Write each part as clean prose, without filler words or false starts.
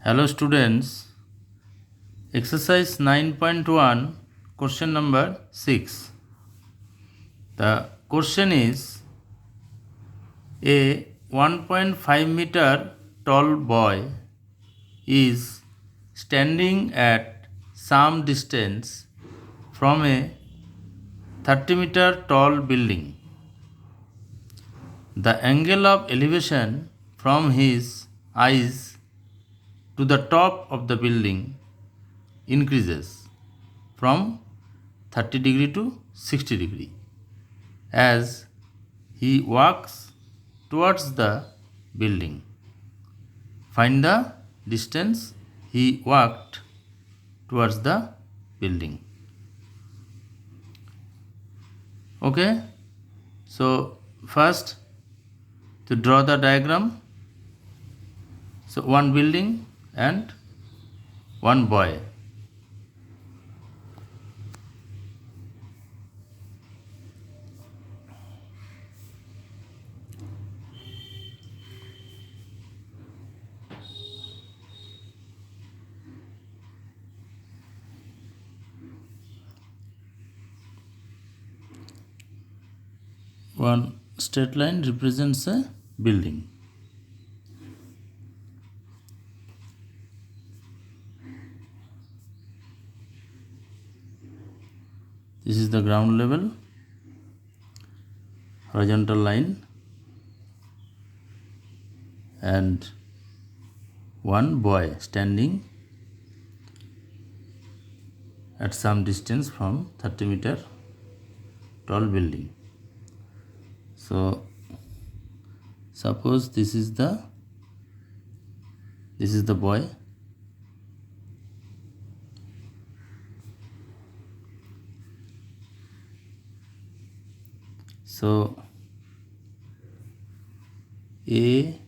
Hello students, exercise 9.1 question number 6. The question is, a 1.5 meter tall boy is standing at some distance from a 30 meter tall building. The angle of elevation from his eyes to the top of the building increases from 30 degree to 60 degree as he walks towards the building. Find the distance he walked towards the building. Okay, so first to draw the diagram. So one building and one boy. One straight line represents a building. This is the ground level, horizontal line, and one boy standing at some distance from 30 meter tall building. So suppose this is the boy. So A,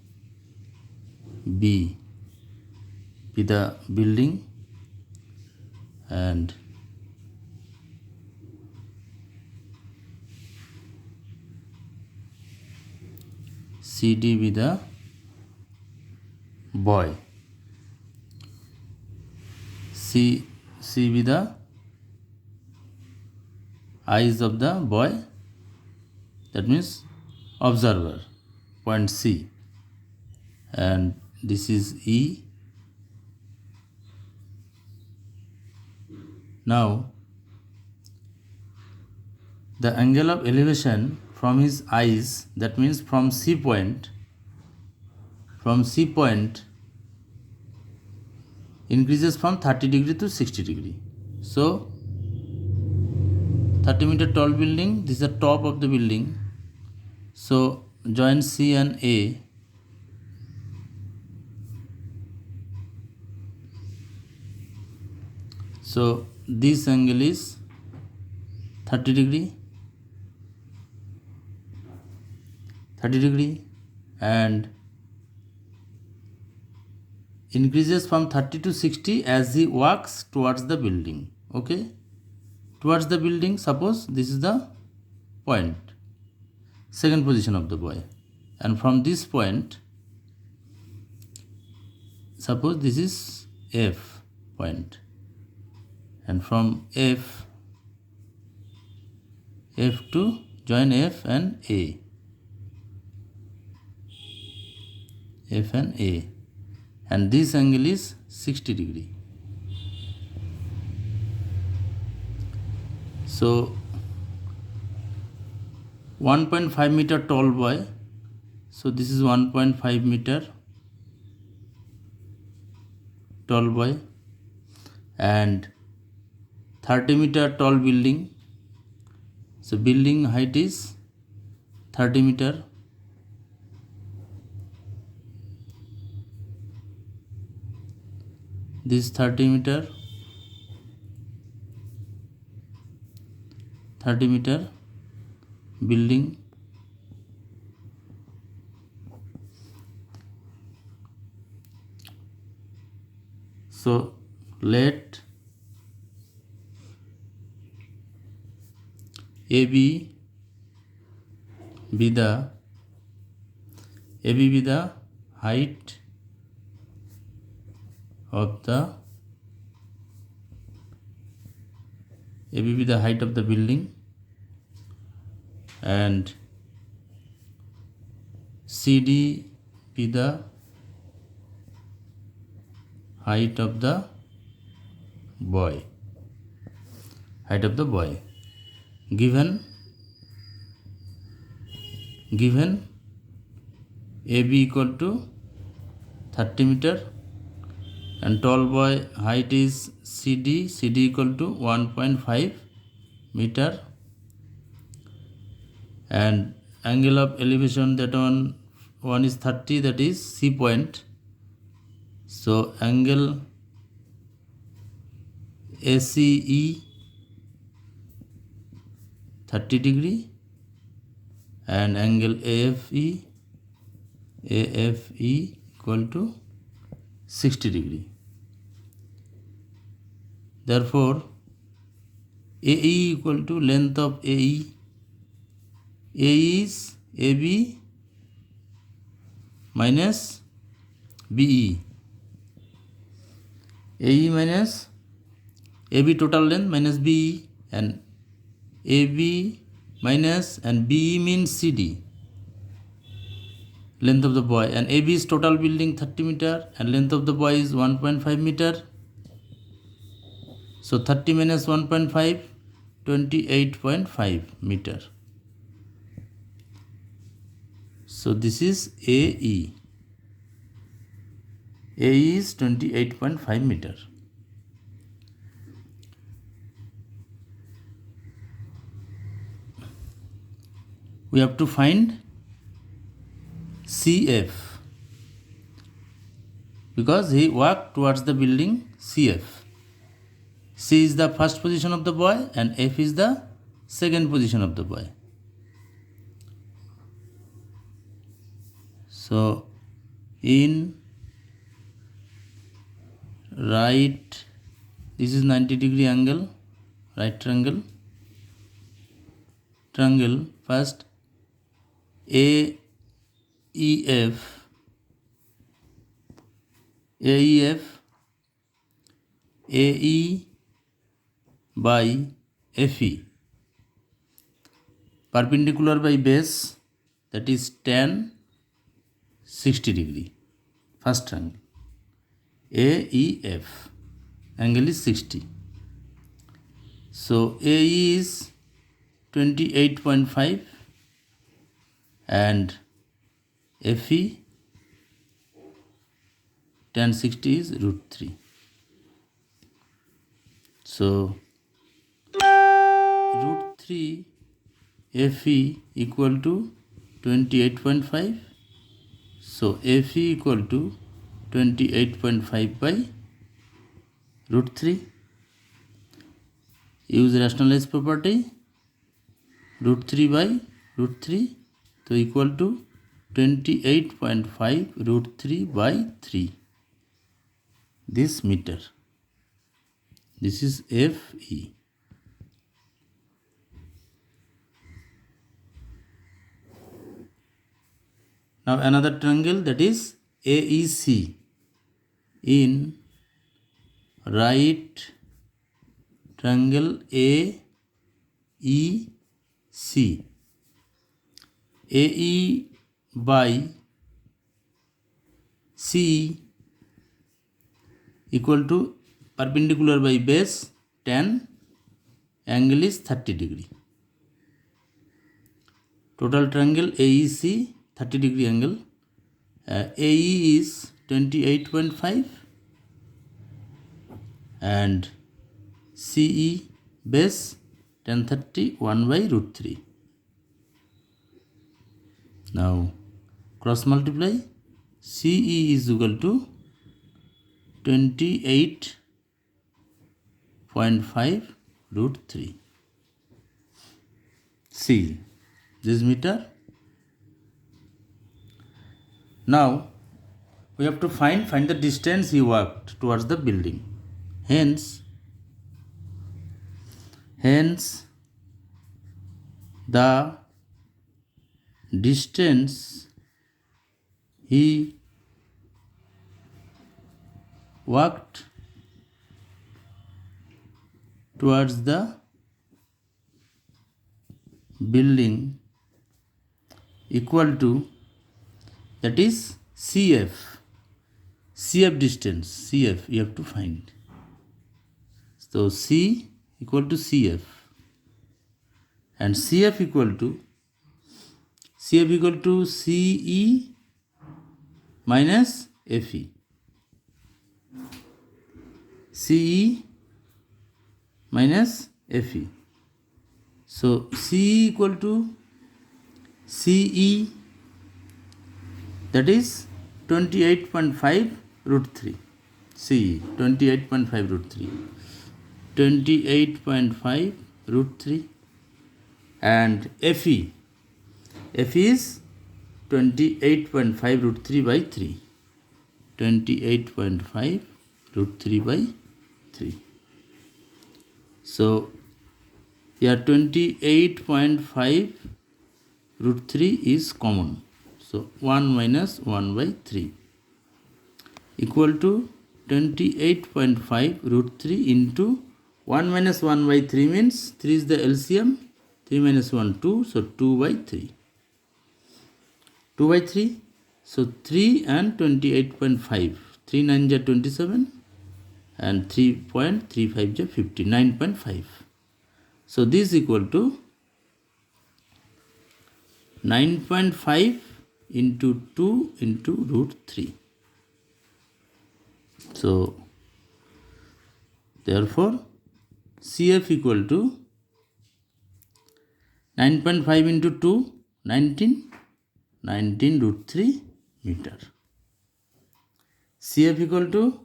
B be the building and CD be the boy. C be the eyes of the boy, that means observer, point C, and this is E. Now the angle of elevation from his eyes, that means from C point increases from 30 degree to 60 degree. So 30 meter tall building, this is the top of the building. So join C and A. So this angle is 30 degree and increases from 30 to 60 as he walks towards the building. Okay, towards the building. Suppose this is the point, second position of the boy, and from this point, suppose this is F point, and from F to join F and A. And this angle is 60 degree. So 1.5 meter tall boy, so this is 1.5 meter tall boy, and 30 meter tall building. So building height is 30 meter. This 30 meter building. So let AB be the height of the AB be the height of the building and CD be the height of the boy. Given AB equal to 30 meter and tall boy height is CD equal to 1.5 meter and angle of elevation, that one is 30, that is C point. So angle ACE 30 degree and angle AFE equal to 60 degree. Therefore AE equal to length of AE. AE is AB minus BE. AE minus AB total length minus BE, and AB minus and BE means CD, length of the boy, and AB is total building 30 meter and length of the boy is 1.5 meter. So 30 minus 1.5, 28.5 meter. So this is AE. AE is 28.5 meter. We have to find CF because he walked towards the building CF. C is the first position of the boy and F is the second position of the boy. So in right, this is 90 degree angle, right triangle. First AEF AE by FE, perpendicular by base, that is tan 60 degree. First angle AEF angle is 60. So AE is 28.5 and FE tan 60 is √3. So √3 FE equal to 28.5. So FE equal to 28.5 by √3. Use rationalize property. √3 by √3, so equal to 28.5 √3 by 3. This meter. This is FE. Now another triangle, that is AEC. In right triangle AEC, AE by CE equal to perpendicular by base tan, angle is 30 degree. Total triangle AEC 30 degree angle. AE is 28.5 and CE base tan 30 1 by √3. Now cross multiply. CE is equal to 28.5 √3. C, this meter. Now we have to find the distance he walked towards the building. Hence the distance he walked towards the building equal to, that is CF. CF distance, CF you have to find. So C equal to CF, and CF equal to CE minus FE. CE minus FE. So CE equal to CE, that is 28.5 root 3. CE 28.5 root 3. 28.5 root 3. And FE is 28.5 root 3 by 3. 28.5 root 3 by 3. So here 28.5 root 3 is common. So 1 minus 1 by 3 equal to 28.5 root 3 into 1 minus 1 by 3 means 3 is the LCM. 3 minus 1, 2. So 2 by 3. 2 by 3. So 3 and 28.5. 3 9 is 27 and 3.35 is 50. 9.5. So this is equal to 9.5 into 2 into root 3. So therefore CF equal to 9.5 into 2, 19 root 3 meter. CF equal to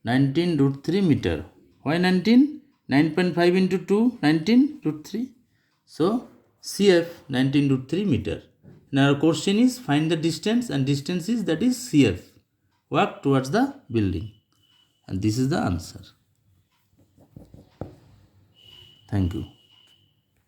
19 root 3 meter. Why 19? 9.5 into 2, 19 root 3. So CF 19 root 3 meter. Now our question is find the distance, and distance is, that is CF. Walk towards the building. And this is the answer. Thank you.